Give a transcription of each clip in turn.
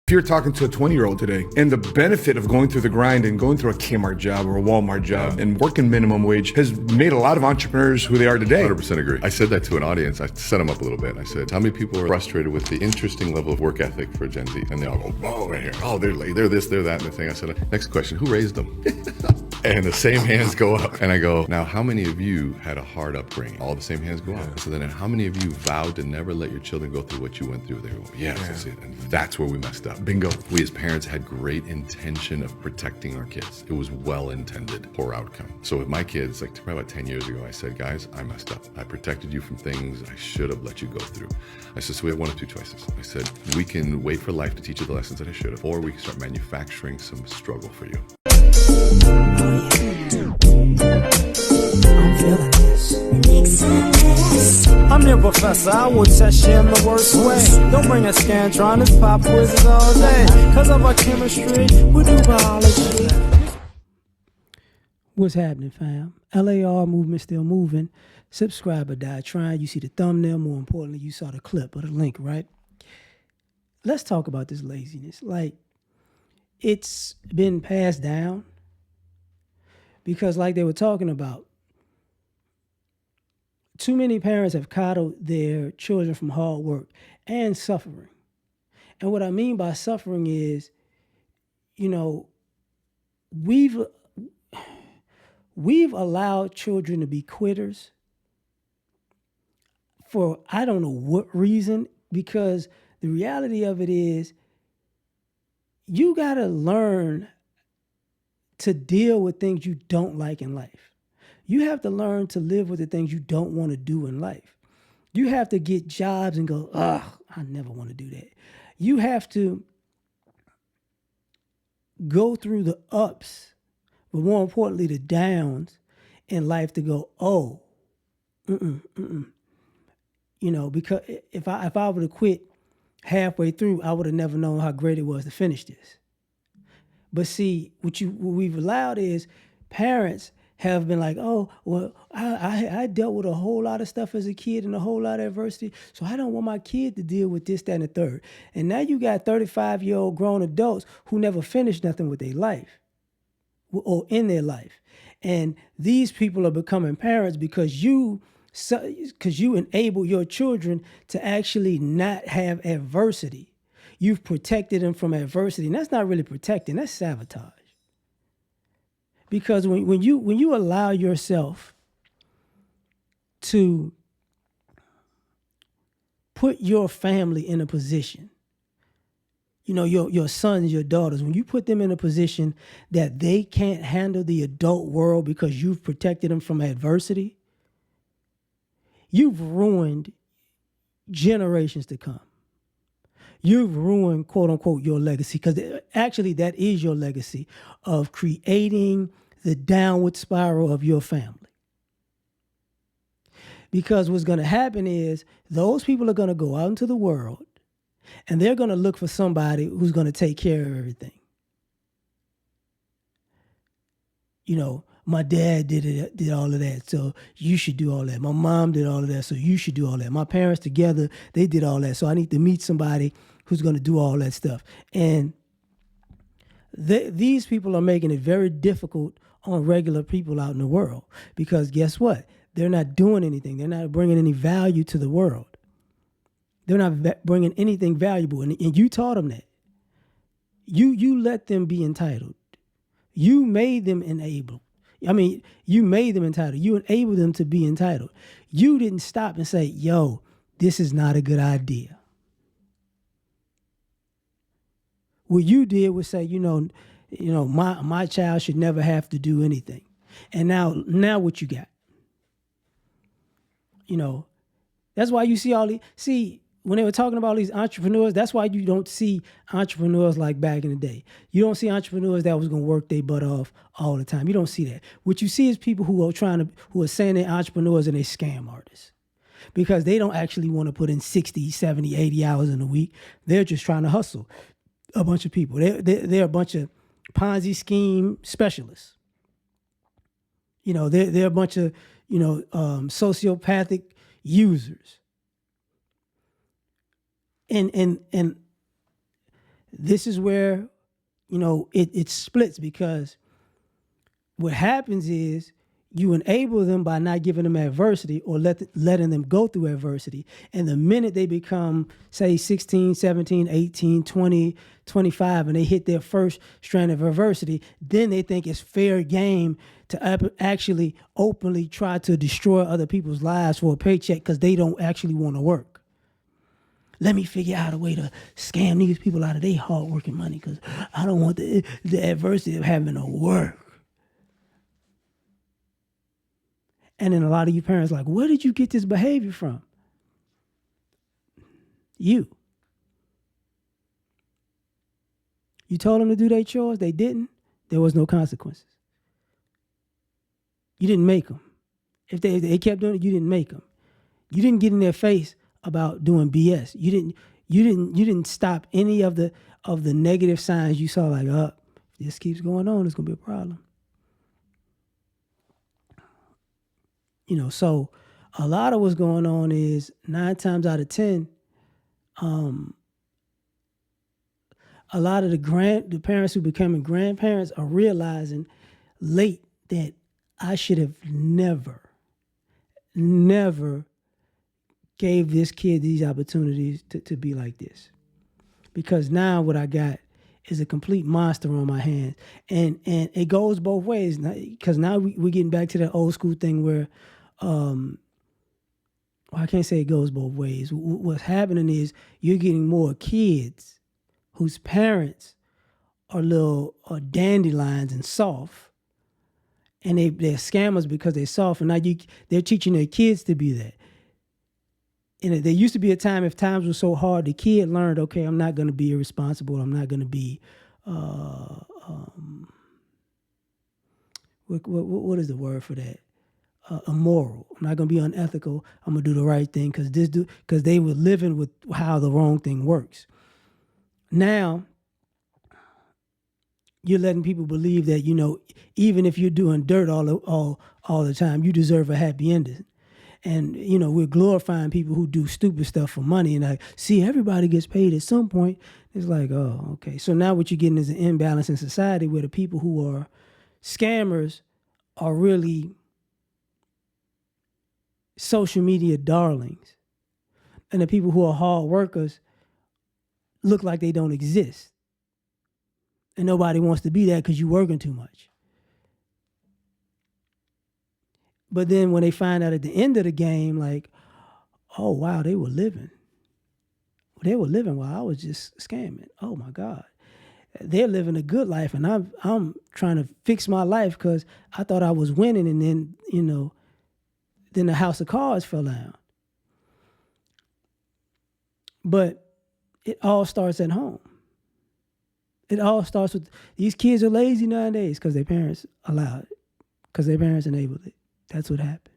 If you're talking to a 20-year-old today, and the benefit of going through the grind and going through a Kmart job or a Walmart job and working minimum wage has made a lot of entrepreneurs who they are today. 100% agree. I said that to an audience. I set them up a little bit. I said, how many people are frustrated with the interesting level of work ethic for Gen Z? And they all go, oh, right here. Oh, they're late. They're this, they're that, and the thing. I said, next question, who raised them? And the same hands go up. And I go, now, how many of you had a hard upbringing? All the same hands go up. So then how many of you vowed to never let your children go through what you went through? They go, yes, that's it. And that's where we messed up. Bingo. We as parents had great intention of protecting our kids. It was well-intended, poor outcome. So with my kids, like probably about 10 years ago, I said, guys, I messed up. I protected you from things I should have let you go through. I said, so we have one of two choices. I said, we can wait for life to teach you the lessons that I should have, or we can start manufacturing some struggle for you. I'm feeling this. I'm your professor, I will test you in the worst way. Don't bring a scantron, it's pop quizzes all day. Cause of our chemistry, we do biology. What's happening, fam? L.A.R. movement still moving. Subscribe or die trying. You see the thumbnail. More importantly, you saw the clip or the link, right? Let's talk about this laziness. Like, it's been passed down because, like they were talking about, too many parents have coddled their children from hard work and suffering. And what I mean by suffering is, you know, we've allowed children to be quitters for I don't know what reason, because the reality of it is you got to learn to deal with things you don't like in life. You have to learn to live with the things you don't want to do in life. You have to get jobs and go, ugh, I never want to do that. You have to go through the ups, but more importantly, the downs in life to go, oh, You know, because if I would have quit halfway through, I would have never known how great it was to finish this. But see, what we've allowed is parents have been like, oh, well, I dealt with a whole lot of stuff as a kid and a whole lot of adversity, so I don't want my kid to deal with this, that, and the third. And now you got 35-year-old grown adults who never finished nothing with their life or in their life. And these people are becoming parents because you enable your children to actually not have adversity. You've protected them from adversity. And that's not really protecting, that's sabotage. Because when you allow yourself to put your family in a position, you know, your sons, your daughters, when you put them in a position that they can't handle the adult world because you've protected them from adversity, you've ruined generations to come. You've ruined, quote unquote, your legacy, because actually that is your legacy of creating the downward spiral of your family. Because what's going to happen is those people are going to go out into the world and they're going to look for somebody who's going to take care of everything. You know, my dad did all of that, so you should do all that. My mom did all of that, so you should do all that. My parents together, they did all that, so I need to meet somebody who's going to do all that stuff. And these people are making it very difficult on regular people out in the world, because guess what? They're not doing anything. They're not bringing any value to the world. They're not bringing anything valuable, and you taught them that. You let them be entitled. You made them enabled. You made them entitled. You enabled them to be entitled. You didn't stop and say, yo, this is not a good idea. What you did was say, my child should never have to do anything. And now what you got? That's why you see when they were talking about these entrepreneurs, that's why you don't see entrepreneurs like back in the day. You don't see entrepreneurs that was going to work their butt off all the time. You don't see that. What you see is people who are saying they're entrepreneurs and they scam artists, because they don't actually want to put in 60, 70, 80 hours in a week. They're just trying to hustle. A bunch of people. They're a bunch of Ponzi scheme specialists. They're a bunch of, sociopathic users. And this is where, it splits, because what happens is you enable them by not giving them adversity or letting them go through adversity. And the minute they become, say, 16, 17, 18, 20, 25, and they hit their first strand of adversity, then they think it's fair game to actually openly try to destroy other people's lives for a paycheck because they don't actually want to work. Let me figure out a way to scam these people out of their hard-working money because I don't want the adversity of having to work. And then a lot of you parents like, where did you get this behavior from? You. You told them to do their chores, they didn't, there was no consequences. You didn't make them. If they kept doing it, you didn't make them. You didn't get in their face about doing BS. You didn't stop any of the negative signs you saw, like, if this keeps going on, it's gonna be a problem. So a lot of what's going on is 9 times out of 10, a lot of the parents who becoming grandparents are realizing late that I should have never gave this kid these opportunities to be like this. Because now what I got is a complete monster on my hands. And it goes both ways. Because now we're getting back to that old school thing where, I can't say it goes both ways. What's happening is you're getting more kids whose parents are dandelions and soft. And they're scammers because they're soft. And now they're teaching their kids to be that. And there used to be a time, if times were so hard, the kid learned, okay, I'm not going to be irresponsible. I'm not going to be, what is the word for that? Immoral. I'm not going to be unethical. I'm going to do the right thing because they were living with how the wrong thing works. Now, you're letting people believe that, even if you're doing dirt all the time, you deserve a happy ending. And, we're glorifying people who do stupid stuff for money. And see, everybody gets paid at some point. It's like, oh, okay. So now what you're getting is an imbalance in society where the people who are scammers are really social media darlings. And the people who are hard workers look like they don't exist. And nobody wants to be that because you're working too much. But then when they find out at the end of the game, like, oh, wow, they were living. They were living while I was just scamming. Oh, my God. They're living a good life, and I'm trying to fix my life because I thought I was winning, and then, then the house of cards fell down. But it all starts at home. It all starts with, these kids are lazy nowadays because their parents allowed it, because their parents enabled it. That's what happened.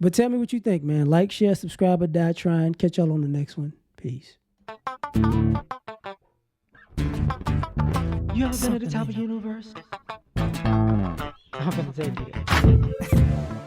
But tell me what you think, man. Like, share, subscribe, or die trying. Catch y'all on the next one. Peace. You ever been at the top of the universe? I'm gonna tell you that.